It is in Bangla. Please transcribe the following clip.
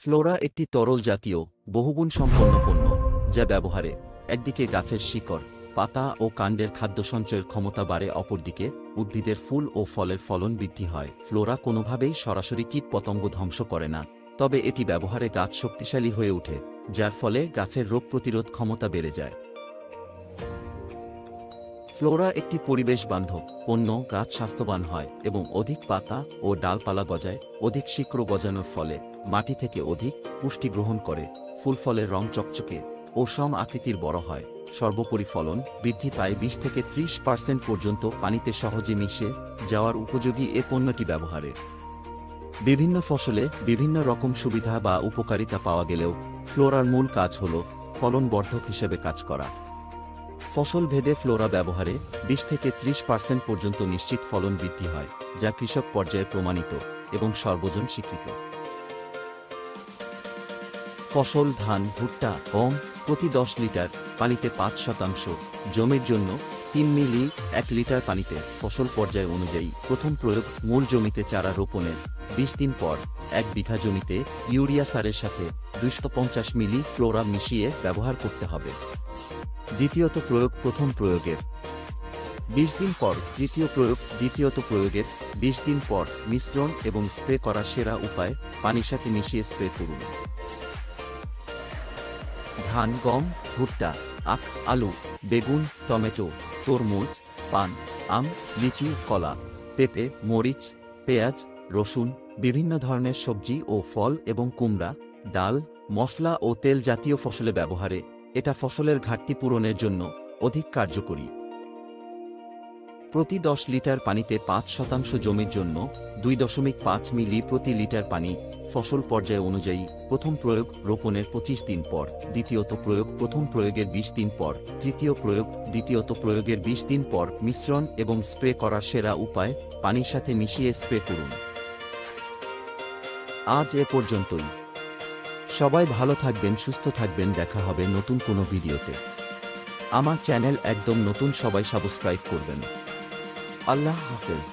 ফ্লোরা একটি তরল জাতীয় বহুগুণ সম্পন্ন পণ্য যা ব্যবহারে একদিকে গাছের শিকড় পাতা ও কাণ্ডের খাদ্য সঞ্চয়ের ক্ষমতা বাড়ে, অপরদিকে উদ্ভিদের ফুল ও ফলের ফলন বৃদ্ধি হয়। ফ্লোরা কোনোভাবেই সরাসরি কীটপতঙ্গ ধ্বংস করে না, তবে এটি ব্যবহারে গাছ শক্তিশালী হয়ে ওঠে, যার ফলে গাছের রোগ প্রতিরোধ ক্ষমতা বেড়ে যায়। ফ্লোরা একটি পরিবেশ বান্ধব পণ্য, গাছ স্বাস্থ্যবান হয় এবং অধিক পাতা ও ডালপালা গজায়। অধিক শিকড় গজানোর ফলে মাটি থেকে অধিক পুষ্টি গ্রহণ করে, ফুল ফলের রং চকচকে ও সম আকৃতির বড় হয়। সর্বোপরি ফলন বৃদ্ধি পায় 20 থেকে 30% পর্যন্ত। পানিতে সহজে মিশে যাওয়ার উপযোগী এ পণ্যটি ব্যবহারে বিভিন্ন ফসলে বিভিন্ন রকম সুবিধা বা উপকারিতা পাওয়া গেলেও ফ্লোরার মূল কাজ হল ফলন বর্ধক হিসেবে কাজ করা। ফসল ভেদে ফ্লোরা ব্যবহারে 20 থেকে 30% পর্যন্ত নিশ্চিত ফলন বৃদ্ধি হয়, যা কৃষক পর্যায়ে প্রমাণিত এবং সর্বজন স্বীকৃত। ফসল ধান, ভুট্টা, গম প্রতি 10 লিটার পানিতে 5% জমির জন্য 3 মিলি 1 লিটার পানিতে। ফসল পর্যায় অনুযায়ী প্রথম প্রয়োগ মূল জমিতে চারা রোপণের 20 দিন পর 1 বিঘা জমিতে ইউরিয়া সারের সাথে 250 মিলি ফ্লোরা মিশিয়ে ব্যবহার করতে হবে। দ্বিতীয়ত প্রয়োগ প্রথম প্রয়োগের 20 দিন পর, তৃতীয় প্রয়োগ দ্বিতীয়ত প্রয়োগের 20 দিন পর। মিশ্রণ এবং স্প্রে করার সেরা উপায় পানির সাথে মিশিয়ে স্প্রে করুন। ধান, গম, ভুট্টা, আখ, আলু, বেগুন, টমেটো, তরমুজ, পান, আম, লিচু, কলা, পেঁপে, মরিচ, পেঁয়াজ, রসুন, বিভিন্ন ধরনের সবজি ও ফল এবং কুমড়া, ডাল, মশলা ও তেল জাতীয় ফসলে ব্যবহারে এটা ফসলের ঘাটতি পূরণের জন্য অধিক কার্যকরী। প্রতি 10 লিটার পানিতে 5% জমির জন্য 2.5 মিলি প্রতি লিটার পানি। ফসল পর্যায় অনুযায়ী প্রথম প্রয়োগ রোপণের 25 দিন পর, দ্বিতীয়ত প্রয়োগ প্রথম প্রয়োগের 20 দিন পর, তৃতীয় প্রয়োগ দ্বিতীয়ত প্রয়োগের 20 দিন পর। মিশ্রণ এবং স্প্রে করার সেরা উপায় পানির সাথে মিশিয়ে স্প্রে করুন। আজ এ পর্যন্তই। সবাই ভালো থাকবেন, সুস্থ থাকবেন। দেখা হবে নতুন কোনো ভিডিওতে। আমার চ্যানেল একদম নতুন, সবাই সাবস্ক্রাইব করবেন। আল্লাহ হাফেজ।